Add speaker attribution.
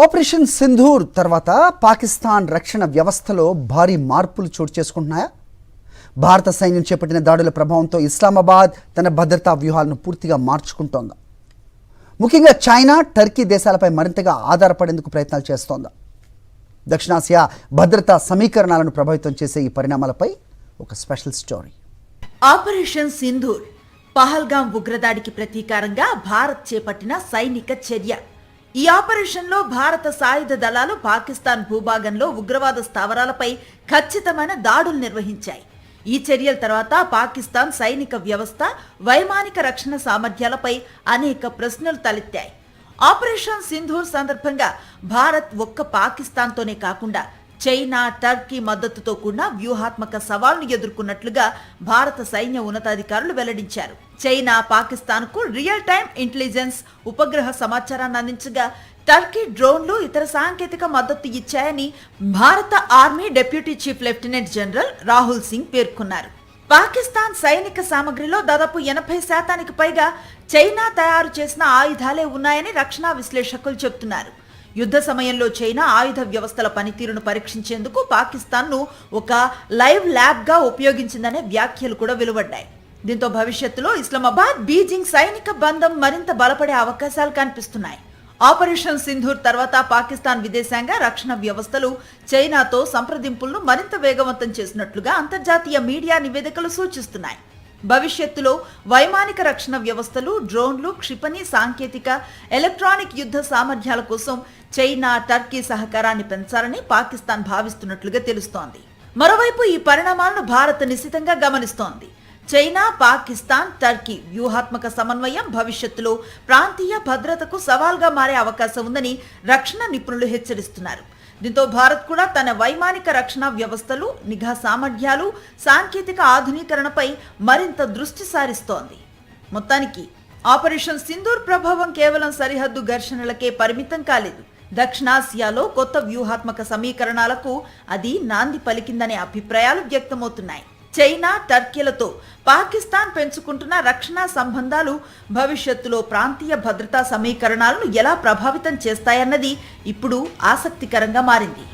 Speaker 1: Operation Sindoor తర్వాత పాకిస్తాన్ రక్షణ వ్యవస్థలో భారీ మార్పులు చోటు చేసుకుంటున్నాయా? భారత సైన్యం చేపట్టిన దాడుల ప్రభావంతో ఇస్లామాబాద్ తన భద్రతా వ్యూహాలను పూర్తిగా మార్చుకుంటోందా? ముఖ్యంగా చైనా, టర్కీ దేశాలపై మరింతగా ఆధారపడేందుకు ప్రయత్నాలు చేస్తోందా? దక్షిణాసియా భద్రతా సమీకరణాలను ప్రభావితం చేసే ఈ పరిణామాలపై ఒక special story.
Speaker 2: Operation Sindoor Pahalgam ఉగ్రదాడికి ప్రతీకారంగా భారత్ చేపట్టిన సైనిక చర్య. ఈ ఆపరేషన్లో భారత సాయుధ దళాలు పాకిస్తాన్ భూభాగంలో ఉగ్రవాద స్థావరాలపై ఖచ్చితమైన దాడులు నిర్వహించాయి. ఈ చర్యల తర్వాత పాకిస్తాన్ సైనిక వ్యవస్థ, వైమానిక రక్షణ సామర్థ్యాలపై అనేక ప్రశ్నలు తలెత్తాయి. ఆపరేషన్ సింధూర్ సందర్భంగా భారత్ ఒక్క పాకిస్తాన్తోనే కాకుండా చైనా, టర్కీ మద్దతుతో కూడిన వ్యూహాత్మక సవాల్ను ఎదుర్కొన్నట్లుగా భారత సైన్య ఉన్నతాధికారులు వెల్లడించారు. చైనా పాకిస్తాన్కు రియల్ టైమ్ ఇంటెలిజెన్స్ ఉపగ్రహ సమాచారాన్ని అందించగా, టర్కీ డ్రోన్లు, ఇతర సాంకేతిక మద్దతు ఇచ్చాయని భారత army deputy chief lieutenant general Rahul Singh పేర్కొన్నారు. పాకిస్తాన్ సైనిక సామగ్రిలో దాదాపు 80% పైగా చైనా తయారు చేసిన ఆయుధాలే ఉన్నాయని రక్షణ విశ్లేషకులు చెబుతున్నారు. యుద్ధ సమయంలో చైనా ఆయుధ వ్యవస్థల పనితీరును పరీక్షించేందుకు పాకిస్తాన్ను ఒక లైవ్ ల్యాబ్గా ఉపయోగించిందనే వ్యాఖ్యలు కూడా వెలువడ్డాయి. దీంతో భవిష్యత్తులో ఇస్లామాబాద్, బీజింగ్ సైనిక బంధం మరింత బలపడే అవకాశాలు కనిపిస్తున్నాయి. ఆపరేషన్ సింధూర్ తర్వాత పాకిస్తాన్ విదేశాంగ, రక్షణ వ్యవస్థలు చైనాతో సంప్రదింపులను మరింత వేగవంతం చేసినట్లుగా అంతర్జాతీయ మీడియా నివేదికలు సూచిస్తున్నాయి. భవిష్యత్తులో వైమానిక రక్షణ వ్యవస్థలు, డ్రోన్లు, క్షిపణి సాంకేతిక, ఎలక్ట్రానిక్ యుద్ధ సామర్థ్యాల కోసం చైనా, టర్కీ సహకారాన్ని పెంచాలని పాకిస్తాన్ భావిస్తున్నట్లుగా తెలుస్తోంది. మరోవైపు ఈ పరిణామాలను భారత్ నిశితంగా గమనిస్తోంది. చైనా, పాకిస్తాన్, టర్కీ వ్యూహాత్మక సమన్వయం భవిష్యత్తులో ప్రాంతీయ భద్రతకు సవాల్గా మారే అవకాశం ఉందని రక్షణ నిపుణులు హెచ్చరిస్తున్నారు. దీంతో భారత్ కూడా తన వైమానిక రక్షణ వ్యవస్థలు, నిఘా సామర్థ్యాలు, సాంకేతిక ఆధునీకరణపై మరింత దృష్టి సారిస్తోంది. మొత్తానికి ఆపరేషన్ సింధూర్ ప్రభావం కేవలం సరిహద్దు ఘర్షణలకే పరిమితం కాలేదు. దక్షిణాసియాలో కొత్త వ్యూహాత్మక సమీకరణాలకు అది నాంది పలికిందనే అభిప్రాయాలు వ్యక్తమవుతున్నాయి. చైనా, టర్కీలతో పాకిస్తాన్ పెంచుకుంటున్న రక్షణ సంబంధాలు భవిష్యత్తులో ప్రాంతీయ భద్రతా సమీకరణాలను ఎలా ప్రభావితం చేస్తాయన్నది ఇప్పుడు ఆసక్తికరంగా మారింది.